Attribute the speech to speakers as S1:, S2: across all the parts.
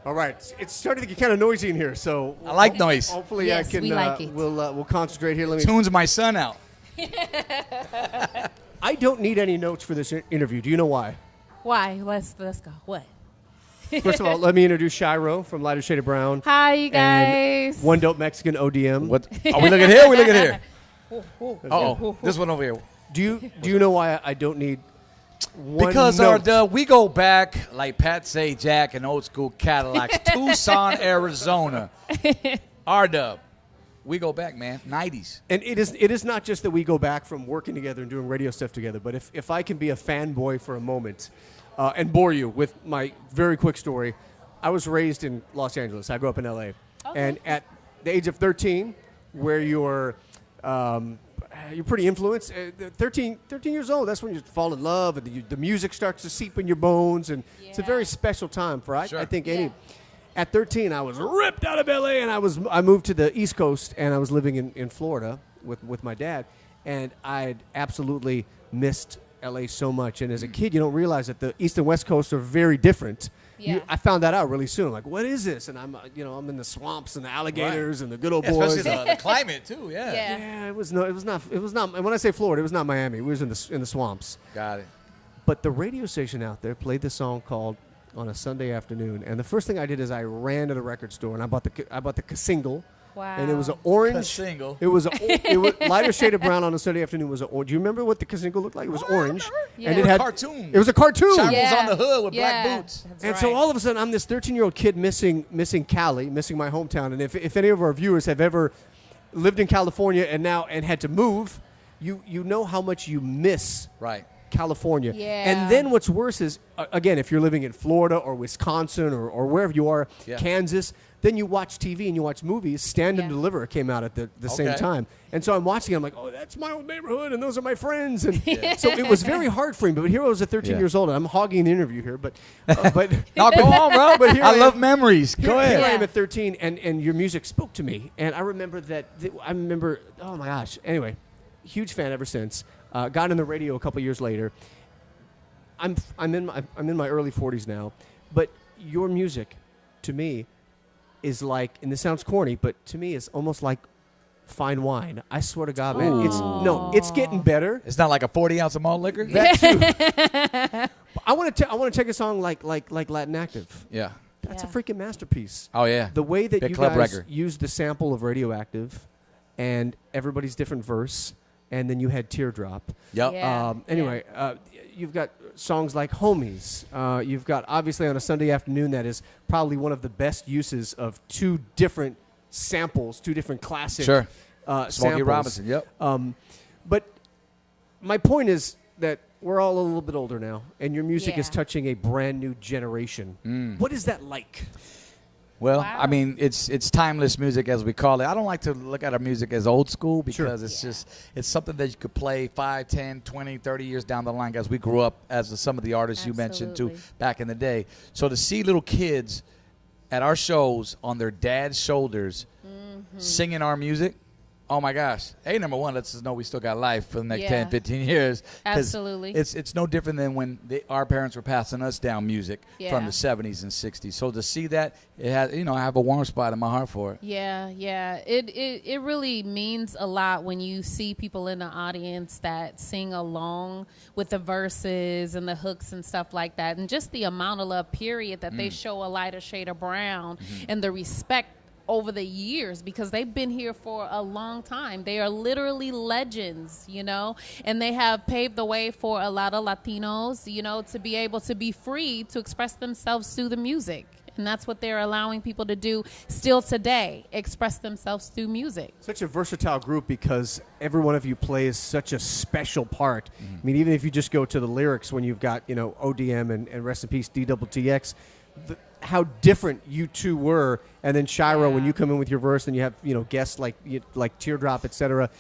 S1: All right, it's starting to get kind of noisy in here, so
S2: I like noise.
S1: Hopefully,
S3: Yes,
S1: I can.
S3: we like it.
S1: We'll concentrate here. Let me.
S2: Tunes my son out.
S1: I don't need any notes for this interview. Do you know why?
S3: Why? Let's go. What?
S1: First of all, let me introduce Shiro from Lighter Shade of Brown.
S3: Hi, you
S1: and
S3: guys.
S1: One Dope Mexican ODM.
S2: What? Are we looking here? We looking here? Uh-oh. This one over here.
S1: Do you know why I don't need one
S2: Because
S1: note?
S2: we go back, like Pat say, Jack and old school Cadillacs, Tucson, Arizona. R-Dub. We go back, man. 90s.
S1: And it is not just that we go back from working together and doing radio stuff together, but if I can be a fanboy for a moment and bore you with my very quick story, I was raised in Los Angeles. I grew up in L.A.
S3: Okay.
S1: And at the age of 13, where you're pretty influenced, 13 years old, that's when you fall in love and the music starts to seep in your bones, and it's a very special time for, I think, any...
S3: Yeah.
S1: At 13, I was ripped out of L.A. and I moved to the East Coast, and I was living in Florida with my dad, and I'd absolutely missed L.A. so much. And as a kid, you don't realize that the East and West Coast are very different.
S3: Yeah.
S1: I found that out really soon. Like, what is this? And I'm in the swamps and the alligators and the good old boys.
S2: Especially the climate, too, yeah.
S1: Yeah, it was not. And when I say Florida, it was not Miami. We was in the swamps.
S2: Got it.
S1: But the radio station out there played this song called On a Sunday Afternoon, and the first thing I did is I ran to the record store and I bought the single.
S3: Wow.
S1: And it was an orange
S2: single.
S1: It was Lighter Shade of Brown on a Sunday Afternoon was orange. Do you remember what the single looked like? It was orange.
S3: Yeah.
S1: And
S2: It
S1: it
S2: was
S1: had
S2: a cartoon.
S1: It was a cartoon.
S2: Shine
S3: Yeah.
S2: was on the hood with black
S3: Yeah.
S2: boots.
S3: That's
S1: And
S3: right.
S1: so all of a sudden I'm this 13-year-old kid missing Cali, missing my hometown. And if any of our viewers have ever lived in California and had to move, you know how much you miss
S2: Right.
S1: California.
S3: Yeah.
S1: And then what's worse is, again, if you're living in Florida or Wisconsin or wherever you are, Kansas, then you watch TV and you watch movies. Stand and
S3: Yeah.
S1: Deliver came out at the same time. And so I'm watching it. I'm like, oh, that's my old neighborhood, and those are my friends. And so it was very hard for me. But here I was at 13 years old, and I'm hogging the interview here. But
S2: No, go on, bro.
S1: But here
S2: I
S1: I
S2: love
S1: am.
S2: memories. Go
S1: Here
S2: ahead.
S1: I am at 13, and your music spoke to me. And I remember oh, my gosh. Anyway, huge fan ever since. Got in the radio a couple years later. I'm in my early 40s now, but your music, to me, is like, and this sounds corny, but to me, it's almost like fine wine. I swear to God, man, it's getting better.
S2: It's not like a 40-ounce of malt liquor?
S1: That too. I want to take a song like Latin Active.
S2: Yeah.
S1: That's a freaking masterpiece.
S2: Oh, yeah.
S1: The way that
S2: Big
S1: you
S2: club
S1: guys
S2: record.
S1: used the sample of Radioactive, and everybody's different verse, and then you had Teardrop.
S2: Yep.
S3: Yeah.
S1: Anyway, you've got songs like Homies. You've got, obviously, On a Sunday Afternoon, that is probably one of the best uses of two different samples, two different classic
S2: Sure.
S1: samples.
S2: Smokey Robinson, yep.
S1: But my point is that we're all a little bit older now, and your music is
S3: Yeah.
S1: touching a brand new generation. What is that like?
S2: Well,
S3: Wow.
S2: I mean, it's timeless music, as we call it. I don't like to look at our music as old school because it's something that you could play 5, 10, 20, 30 years down the line, as we grew up as some of the artists you mentioned too
S3: Absolutely.
S2: back in the day. So to see little kids at our shows on their dad's shoulders singing our music, oh my gosh. Hey, number one, lets us know we still got life for the next
S3: Yeah.
S2: 10, 15 years. 'Cause
S3: Absolutely.
S2: It's no different than when our parents were passing us down music
S3: Yeah.
S2: from the 70s and 60s. So to see that, it has, I have a warm spot in my heart for it.
S3: Yeah. It really means a lot when you see people in the audience that sing along with the verses and the hooks and stuff like that. And just the amount of love, period, that they show a Lighter Shade of Brown and the respect over the years, because they've been here for a long time. They are literally legends, and they have paved the way for a lot of Latinos, to be able to be free to express themselves through the music. And that's what they're allowing people to do still today, express themselves through music.
S1: Such a versatile group, because every one of you plays such a special part. I mean, even if you just go to the lyrics, when you've got, ODM and rest in peace, DTX, how different you two were. And then Shiro, when you come in with your verse, and you have, guests like Teardrop, etc.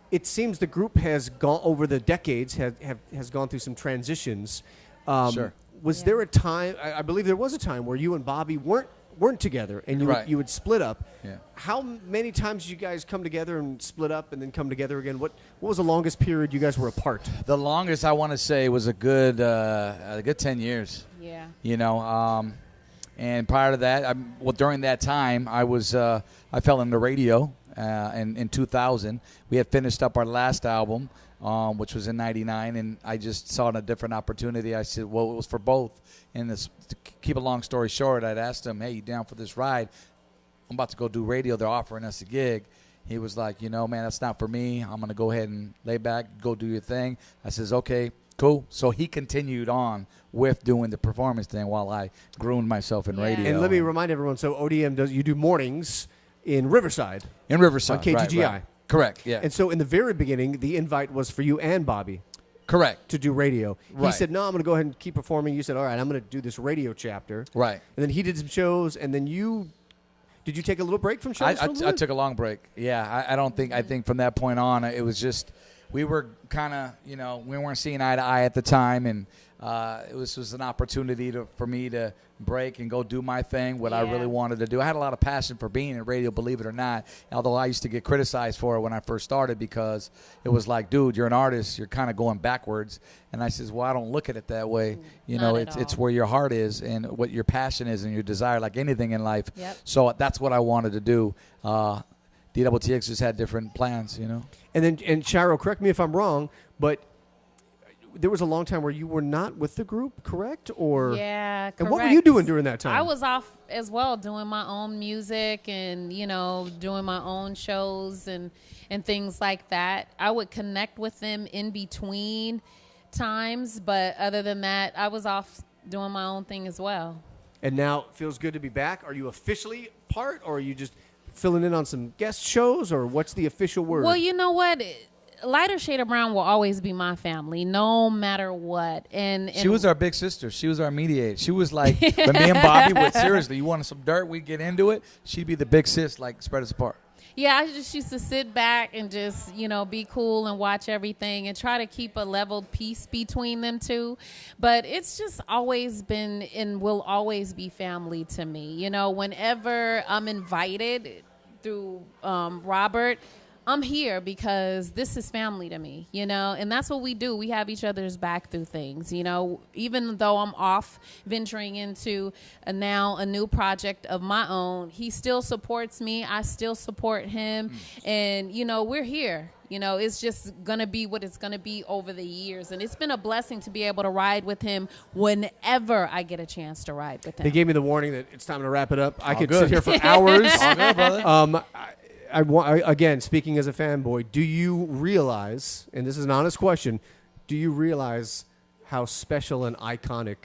S1: It seems the group has gone over the decades, has gone through some transitions.
S2: Sure.
S1: Was there a time? I believe there was a time where you and Bobby weren't together, and you would split up.
S2: Yeah.
S1: How many times did you guys come together and split up and then come together again? What was the longest period you guys were apart?
S2: The longest, I want to say, was a good 10 years.
S3: Yeah.
S2: And prior to that, during that time, I fell into radio in 2000. We had finished up our last album, which was in 99, and I just saw a different opportunity. I said, well, it was for both. And to keep a long story short, I'd asked him, hey, you down for this ride? I'm about to go do radio. They're offering us a gig. He was like, man, that's not for me. I'm going to go ahead and lay back, go do your thing. I says, okay, cool. So he continued on with doing the performance thing while I groomed myself in radio.
S1: And let me remind everyone, so ODM you do mornings in Riverside.
S2: In Riverside.
S1: On KGGI.
S2: Right. Correct, yeah.
S1: And so in the very beginning, the invite was for you and Bobby.
S2: Correct.
S1: To do radio.
S2: Right.
S1: He said, no, I'm going to go ahead and keep performing. You said, all right, I'm going to do this radio chapter.
S2: Right.
S1: And then he did some shows, and then did you take a little break from shows?
S2: I took a long break. Yeah, I think from that point on, it was just, we were kind of, we weren't seeing eye to eye at the time, and it was an opportunity for me to break and go do my thing, what I really wanted to do. I had a lot of passion for being in radio, believe it or not, although I used to get criticized for it when I first started because it was like, dude, you're an artist, you're kind of going backwards. And I says, well, I don't look at it that way. It's where your heart is and what your passion is and your desire, like anything in life.
S3: Yep.
S2: So that's what I wanted to do. DWTX just had different plans, And
S1: Shiro, correct me if I'm wrong, but there was a long time where you were not with the group, correct? Or
S3: yeah, correct.
S1: And what were you doing during that time?
S3: I was off as well, doing my own music and doing my own shows and things like that. I would connect with them in between times, but other than that, I was off doing my own thing as well.
S1: And now it feels good to be back. Are you officially part, or are you just filling in on some guest shows, or what's the official word?
S3: Well, you know what? Lighter Shade of Brown will always be my family, no matter what. And
S2: she was our big sister. She was our mediator. She was like, when me and Bobby would, seriously, you wanted some dirt, we'd get into it. She'd be the big sis, like, spread us apart.
S3: Yeah, I just used to sit back and just, be cool and watch everything and try to keep a leveled peace between them two. But it's just always been and will always be family to me. Whenever I'm invited through Robert, I'm here because this is family to me, and that's what we do. We have each other's back through things, even though I'm off venturing into now a new project of my own, he still supports me. I still support him. And, we're here. It's just going to be what it's going to be over the years. And it's been a blessing to be able to ride with him whenever I get a chance to ride with him.
S1: They gave me the warning that it's time to wrap it up. I could sit here for hours.
S2: All good, brother.
S1: Again, speaking as a fanboy, do you realize, and this is an honest question, do you realize how special and iconic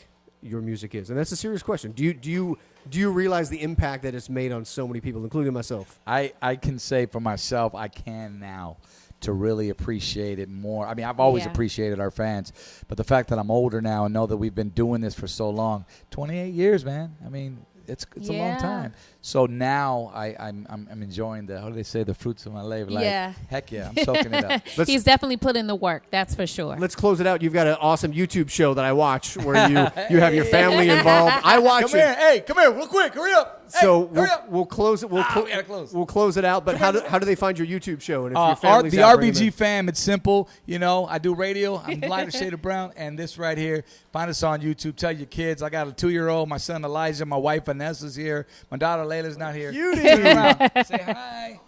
S1: your music is? And that's a serious question. Do you realize the impact that it's made on so many people, including myself?
S2: I can say for myself, I can now to really appreciate it more. I mean, I've always appreciated our fans, but the fact that I'm older now and know that we've been doing this for so long, 28 years, man. I mean, it's a long time. So now I'm enjoying how do they say, the fruits of my labor? Like, heck yeah, I'm soaking it up.
S3: He's definitely put in the work, that's for sure.
S1: Let's close it out. You've got an awesome YouTube show that I watch where you have your family involved. I watch it.
S2: Hey, come here, real quick, hurry up.
S1: So
S2: hey,
S1: we'll close it. We'll close it out. But how do they find your YouTube show? And if your family's
S2: the RBG fam, it's simple. I do radio. I'm Lighter Shade of Brown, and this right here. Find us on YouTube. Tell your kids. I got a 2-year-old. My son Elijah. My wife Vanessa's here. My daughter Layla's not here. Say hi.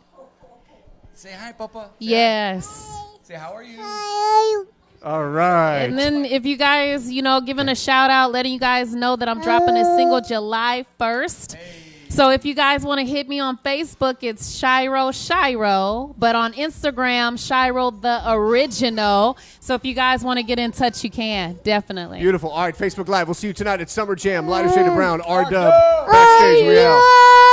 S2: Say hi, Papa.
S3: Yes.
S2: Say how are you?
S1: All right.
S3: And then if you guys, giving a shout out, letting you guys know that I'm dropping a single July 1st. Hey. So if you guys want to hit me on Facebook, it's Shiro. But on Instagram, Shiro the Original. So if you guys want to get in touch, you can. Definitely.
S1: Beautiful. All right, Facebook Live. We'll see you tonight at Summer Jam. Lighter Shade of Brown, R-Dub. Backstage. We out.